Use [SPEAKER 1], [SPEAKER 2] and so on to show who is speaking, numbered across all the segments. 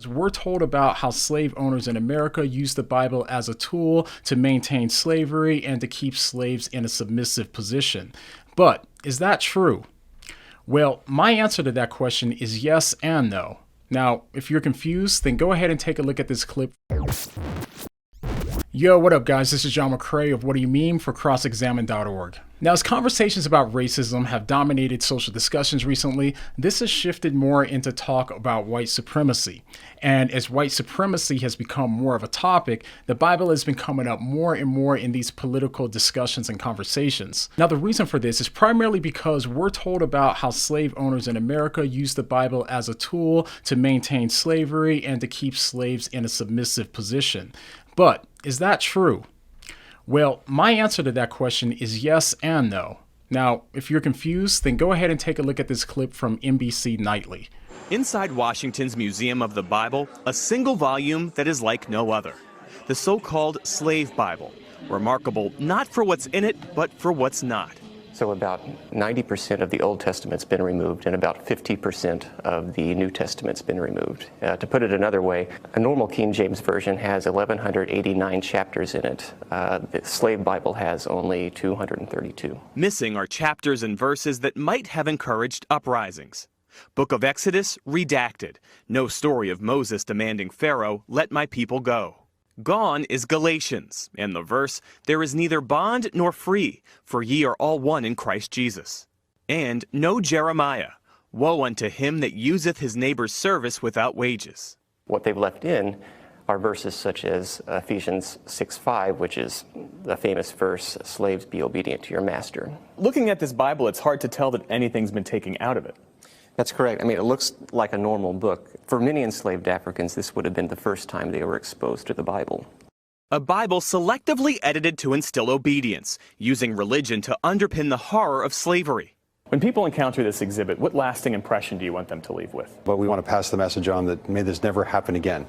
[SPEAKER 1] We're told about how slave owners in America used the Bible as a tool to maintain slavery and to keep slaves in a submissive position. But is that true? Well, my answer to that question is yes and no. Now, if you're confused, then go ahead and take a look at this clip. Yo, what up guys? This is 𝗧𝗪 of 𝗦𝗨𝗣𝗢𝗥𝗧 for crossexamine.org. Now, as conversations about racism have dominated social discussions recently, this has shifted more into talk about white supremacy. And as white supremacy has become more of a topic, the Bible has been coming up more and more in these political discussions and conversations. Now, the reason for this is primarily because we're told about how slave owners in America used the Bible as a tool to maintain slavery and to keep slaves in a submissive position. But is that true? Well, my answer to that question is yes and no. Now, if you're confused, then go ahead and take a look at this clip from NBC Nightly.
[SPEAKER 2] Inside Washington's Museum of the Bible, a single volume that is like no other. The so-called Slave Bible, remarkable not for what's in it, but for what's not.
[SPEAKER 3] So about 90% of the Old Testament's been removed and about 50% of the New Testament's been removed. To put it another way, a normal King James Version has 1,189 chapters in it. The Slave Bible has only 232.
[SPEAKER 2] Missing are chapters and verses that might have encouraged uprisings. Book of Exodus redacted. No story of Moses demanding Pharaoh, "Let my people go." Gone is Galatians, and the verse, "There is neither bond nor free, for ye are all one in Christ Jesus." And no Jeremiah, "Woe unto him that useth his neighbor's service without wages."
[SPEAKER 3] What they've left in are verses such as Ephesians 6:5, which is the famous verse, "Slaves, be obedient to your master."
[SPEAKER 4] Looking at this Bible, it's hard to tell that anything's been taken out of it.
[SPEAKER 3] That's correct. I mean, it looks like a normal book. For many enslaved Africans, this would have been the first time they were exposed to the Bible.
[SPEAKER 2] A Bible selectively edited to instill obedience, using religion to underpin the horror of slavery.
[SPEAKER 4] When people encounter this exhibit, what lasting impression do you want them to leave with?
[SPEAKER 5] But we want to pass the message on that may this never happen again.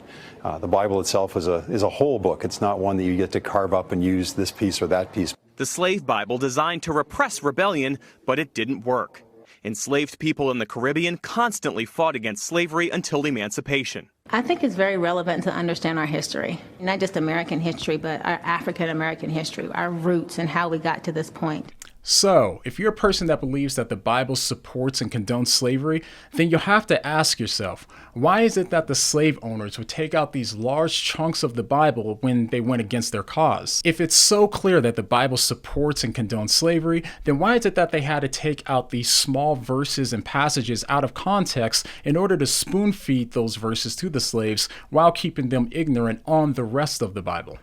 [SPEAKER 5] The Bible itself is a whole book. It's not one that you get to carve up and use this piece or that piece.
[SPEAKER 2] The Slave Bible designed to repress rebellion, but it didn't work. Enslaved people in the Caribbean constantly fought against slavery until emancipation.
[SPEAKER 6] I think it's very relevant to understand our history, not just American history, but our African American history, our roots and how we got to this point.
[SPEAKER 1] So, if you're a person that believes that the Bible supports and condones slavery, then you'll have to ask yourself, why is it that the slave owners would take out these large chunks of the Bible when they went against their cause? If it's so clear that the Bible supports and condones slavery, then why is it that they had to take out these small verses and passages out of context in order to spoon feed those verses to the slaves while keeping them ignorant on the rest of the Bible?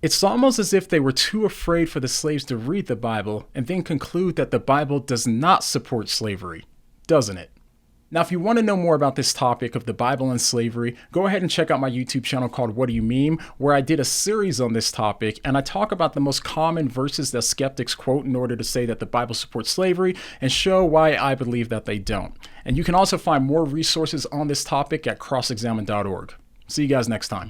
[SPEAKER 1] It's almost as if they were too afraid for the slaves to read the Bible and then conclude that the Bible does not support slavery, doesn't it? Now, if you want to know more about this topic of the Bible and slavery, go ahead and check out my YouTube channel called 𝗦𝗨𝗣𝗢𝗥𝗧, where I did a series on this topic, and I talk about the most common verses that skeptics quote in order to say that the Bible supports slavery and show why I believe that they don't. And you can also find more resources on this topic at crossexamine.org. See you guys next time.